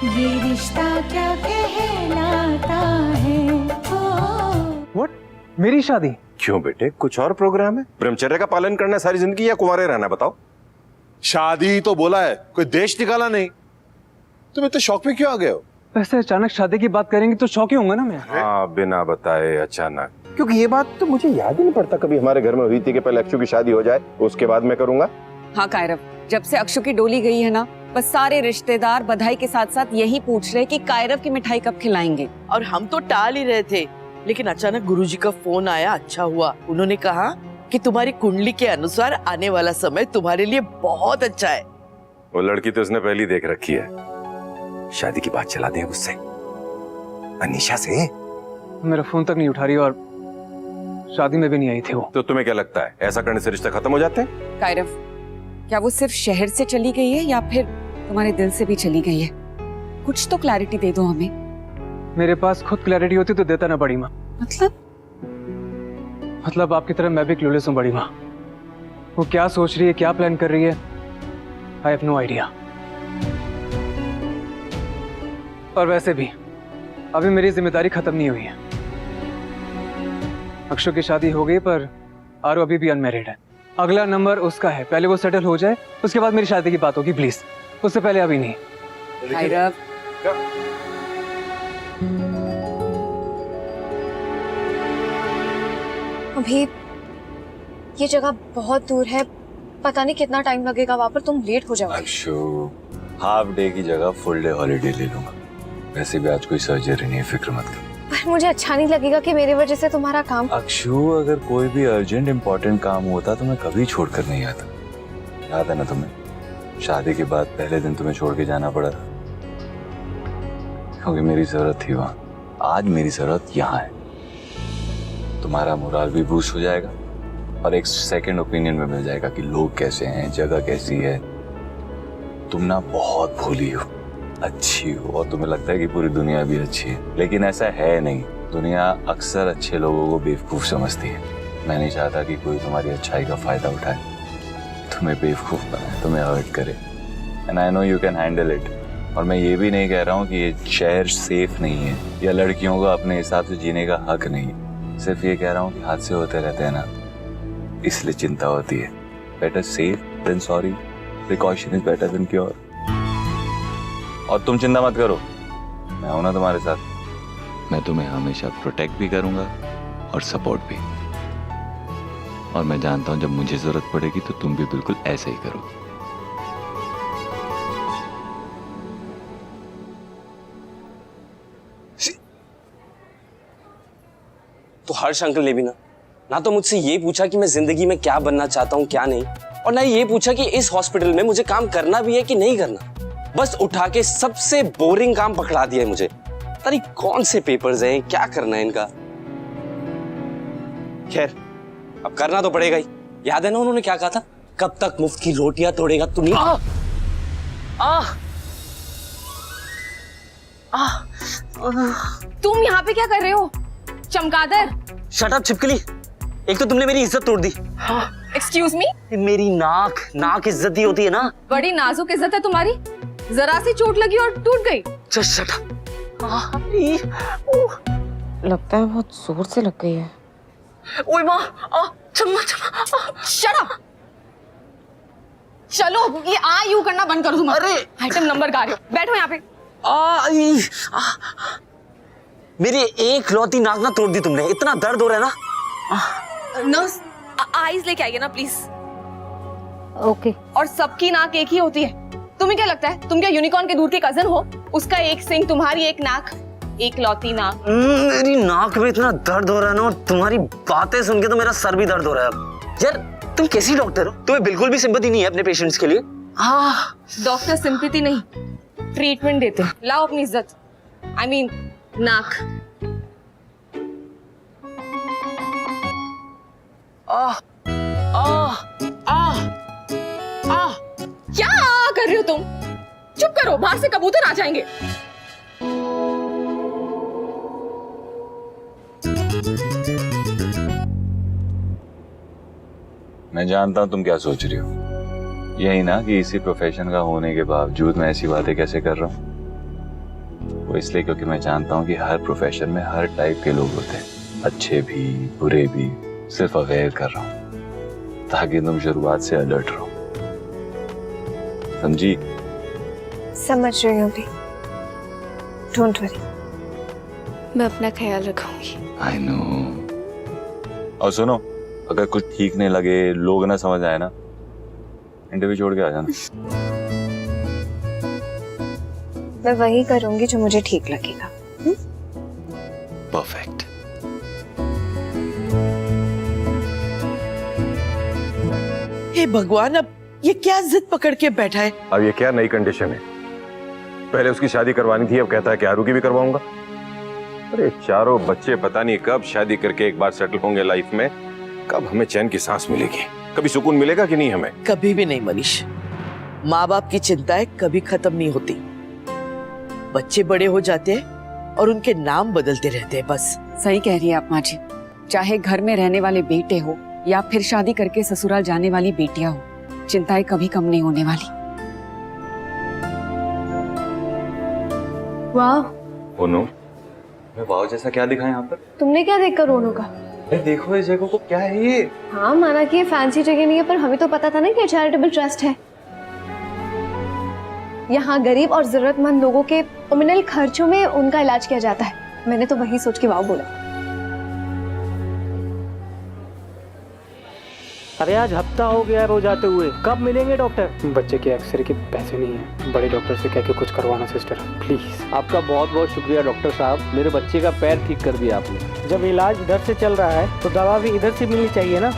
ये रिश्ता क्या कहलाता है। व्हाट? मेरी शादी? क्यों बेटे, कुछ और प्रोग्राम है? ब्रह्मचर्य का पालन करना है सारी जिंदगी या कुंवारे रहना, बताओ। शादी तो बोला है, कोई देश निकाला नहीं। तुम इतने शौक में क्यों आ गए हो? वैसे अचानक शादी की बात करेंगे तो शौक ही होऊंगा ना मैं। हाँ, बिना बताए अचानक, क्योंकि ये बात तो मुझे याद ही नहीं पड़ता कभी हमारे घर में हुई थी कि पहले अक्षु की शादी हो जाए उसके बाद मैं करूंगा। हाँ कायरव, जब से अक्षु की डोली गई है ना, बस सारे रिश्तेदार बधाई के साथ साथ यही पूछ रहे कि कायरव की मिठाई कब खिलाएंगे। और हम तो टाल ही रहे थे, लेकिन अचानक गुरुजी का फोन आया। अच्छा हुआ, उन्होंने कहा कि तुम्हारी कुंडली के अनुसार आने वाला समय तुम्हारे लिए बहुत अच्छा है। वो लड़की तो उसने पहली देख रखी है, शादी की बात चला दे उससे, अनीशा से। मेरा फोन तक नहीं उठा रही और शादी में भी नहीं आई थी वो। तो तुम्हें क्या लगता है ऐसा करने से रिश्ते खत्म हो जाते हैं? कायरव, क्या वो सिर्फ शहर से चली गई है या फिर तुम्हारे दिल से भी चली गई है? कुछ तो क्लैरिटी दे दो हमें। मेरे पास खुद क्लैरिटी होती तो देता ना बड़ी माँ। मतलब आपकी तरह मैं भी क्लूलेस हूँ बड़ी माँ। वो क्या सोच रही है, क्या प्लान कर रही है, आई हैव नो आइडिया। और वैसे भी अभी मेरी जिम्मेदारी खत्म नहीं हुई है। अक्षु की शादी हो गई पर आरो अभी भी अनमैरिड है। अगला नंबर उसका है, पहले वो सेटल हो जाए उसके बाद मेरी शादी की बात होगी प्लीज, उससे पहले अभी नहीं। कायरव, अभी ये जगह बहुत दूर है, पता नहीं कितना टाइम लगेगा वहाँ पर, तुम लेट हो जाओगे। अक्षु, हाफ डे की जगह फुल डे हॉलीडे ले लूंगा। वैसे भी आज कोई सर्जरी नहीं है, फिक्र मत कर। पर मुझे अच्छा नहीं लगेगा कि मेरी वजह से तुम्हारा काम। अक्षु, अगर कोई भी अर्जेंट इंपॉर्टेंट काम होता तो मैं कभी छोड़कर नहीं आता। याद है ना तुम्हें, शादी के बाद पहले दिन तुम्हें छोड़ के जाना पड़ा था, क्योंकि मेरी जरूरत थी वहां। आज मेरी जरूरत यहाँ है। तुम्हारा मोराल भी बूस्ट हो जाएगा और एक सेकंड ओपिनियन में मिल जाएगा कि लोग कैसे हैं, जगह कैसी है। तुम ना बहुत भोली हो, अच्छी हो, और तुम्हें लगता है कि पूरी दुनिया भी अच्छी है, लेकिन ऐसा है नहीं। दुनिया अक्सर अच्छे लोगों को बेवकूफ समझती है। मैं नहीं चाहता कि कोई तुम्हारी अच्छाई का फायदा उठाए, तुम्हें बेवकूफ बनाए, तुम्हें हर्ट करे। And I know you can handle it. और मैं ये भी नहीं कह रहा हूँ कि ये शहर सेफ नहीं है या लड़कियों का अपने हिसाब से जीने का हक नहीं है। सिर्फ ये कह रहा हूँ कि हादसे होते रहते हैं ना, इसलिए चिंता होती है। Better safe than sorry, precaution is better than cure. और तुम चिंता मत करो, मैं हूं ना तुम्हारे साथ। मैं तुम्हें हमेशा प्रोटेक्ट भी करूंगा और सपोर्ट भी। और मैं जानता हूं जब मुझे जरूरत पड़ेगी तो तुम भी बिल्कुल ऐसे ही करोगे। तो हर्ष अंकल ने भी ना तो मुझसे ये पूछा कि मैं जिंदगी में क्या बनना चाहता हूँ क्या नहीं, और ना ये पूछा कि इस हॉस्पिटल में मुझे काम करना भी है कि नहीं करना। बस उठा के सबसे बोरिंग काम पकड़ा दिया है मुझे। पता नहीं कौन से पेपर्स हैं, क्या करना है इनका। खैर, अब करना तो पड़ेगा ही। याद है ना उन्होंने क्या कहा था, कब तक मुफ्त की रोटियां तोड़ेगा तू नहीं। तुम यहाँ पे क्या कर रहे हो चमगादड़? शट अप छिपकली, एक तो तुमने मेरी इज्जत तोड़ दी। Excuse me? मेरी नाक इज्जत ही होती है ना। बड़ी नाजुक इज्जत है तुम्हारी, जरा सी चोट लगी और टूट गई। Just shut up. लगता है बहुत जोर से लग गई है। ओए माँ, चम्मा चम्मा। Shut up. चलो ये यू करना बंद करो तुम। अरे आइटम नंबर गा रहे हो, बैठो यहाँ पे। मेरी एक लौती नाक ना तोड़ दी तुमने, इतना दर्द हो रहा है ना। नर्स आइज लेके आइए ना प्लीज। ओके। और सबकी नाक एक ही होती है। तुम्हें क्या लगता है तुम क्या यूनिकॉर्न के दूर के कजन हो? उसका एक सिंग, तुम्हारी एक नाक, एक लौती नाक। मेरी नाक में इतना दर्द हो रहा है ना, और तुम्हारी बातें सुन के तो मेरा सर भी दर्द हो रहा है अब। यार तुम कैसी डॉक्टर हो, तुम्हें बिल्कुल भी सिंपैथी नहीं है अपने पेशेंट्स के लिए। डॉक्टर सिंपैथी नहीं, ट्रीटमेंट देते हैं। लाओ अपनी इज्जत, आई मीन नाक। क्या कर रहे हो तुम? चुप करो, बाहर से कबूतर आ जाएंगे। मैं जानता हूं तुम क्या सोच रही हो। यही ना कि इसी प्रोफेशन का होने के बावजूद मैं ऐसी बातें कैसे कर रहा हूं। वो इसलिए क्योंकि मैं जानता हूँ कि हर प्रोफेशन में हर टाइप के लोग होते हैं, अच्छे भी बुरे भी। सिर्फ अवेयर कर रहा हूँ ताकि तुम शुरुआत से अलर्ट रहो, समझी? समझ रही हूँ भी। डोंट वरी, मैं अपना ख्याल रखूंगी। I know. और सुनो, अगर कुछ ठीक नहीं लगे, लोग ना समझ आए ना, इंटरव्यू छोड़ के आ जाना। मैं वही करूंगी जो मुझे ठीक लगेगा। परफेक्ट। हे भगवान, अब ये क्या जिद पकड़ के बैठा है? अब ये क्या नई कंडीशन है? पहले उसकी शादी करवानी थी, अब कहता है कि आरू की भी करवाऊंगा। अरे चारों बच्चे पता नहीं कब शादी करके एक बार सेटल होंगे लाइफ में, कब हमें चैन की सांस मिलेगी, कभी सुकून मिलेगा कि नहीं हमें? कभी भी नहीं मनीष। माँ बाप की चिंताएं कभी खत्म नहीं होती। बच्चे बड़े हो जाते हैं और उनके नाम बदलते रहते हैं बस। सही कह रही है आप माँ जी। चाहे घर में रहने वाले बेटे हो या फिर शादी करके ससुराल जाने वाली बेटियां हो, चिंताएं कभी कम नहीं होने वाली। वाह। ओनो, मैं वाव जैसा क्या दिखा यहाँ पर? तुमने क्या देखकर रोनो का? अरे देखो इस जगह को, क्या है ये? हाँ माना कि ये फैंसी जगह नहीं है, पर हमें तो पता था ना कि चैरिटेबल ट्रस्ट है। यहाँ गरीब और जरूरतमंद लोगों के नॉमिनल खर्चों में उनका इलाज किया जाता है। मैंने तो वही सोच के वाव बोला। अरे आज हफ्ता हो गया है वो जाते हुए, कब मिलेंगे डॉक्टर? बच्चे के एक्सरे के पैसे नहीं है, बड़े डॉक्टर से कह के कुछ करवाना सिस्टर, प्लीज। आपका बहुत बहुत शुक्रिया डॉक्टर साहब, मेरे बच्चे का पैर ठीक कर दिया आपने। जब इलाज इधर से चल रहा है तो दवा भी इधर से मिलनी चाहिए ना।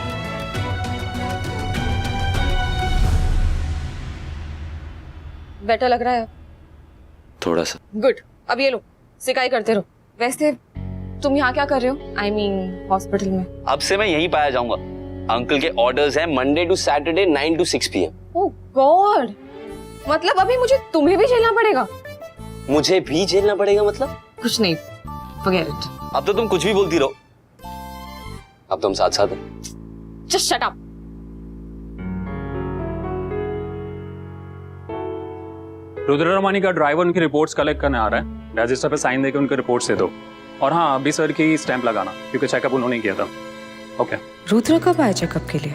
बेटर लग रहा है? थोड़ा सा। गुड, अब ये लो, सिकाई करते रहो। वैसे तुम यहाँ क्या कर रहे हो? आई मीन हॉस्पिटल में। अब से मैं यहीं पाया जाऊंगा। अंकल के ऑर्डर्स हैं Monday to Saturday 9 to 6 PM। Oh God, मतलब अभी मुझे तुम्हें भी झेलना पड़ेगा? मुझे भी झेलना पड़ेगा मतलब? कुछ नहीं, फॉरगेट इट। अब तो तुम कुछ भी बोलती रहो, अब तुम साथ साथ हैं। Just shut up. Rudra Ramani का ड्राइवर उनकी रिपोर्ट्स कलेक्ट करने आ रहा है, रजिस्टर पे साइन देके उनके रिपोर्ट्स दे दो। और हाँ, अभी सर की स्टैंप लगाना क्योंकि चेकअप उन्होंने किया था। ओके। रुद्र कब आया चेकअप के लिए?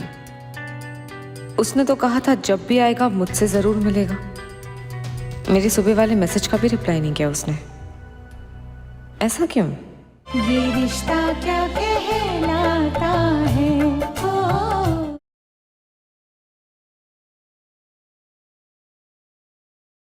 उसने तो कहा था जब भी आएगा मुझसे जरूर मिलेगा। मेरी सुबह वाले मैसेज का भी रिप्लाई नहीं किया उसने। ऐसा क्यों? ये रिश्ता क्या कहलाता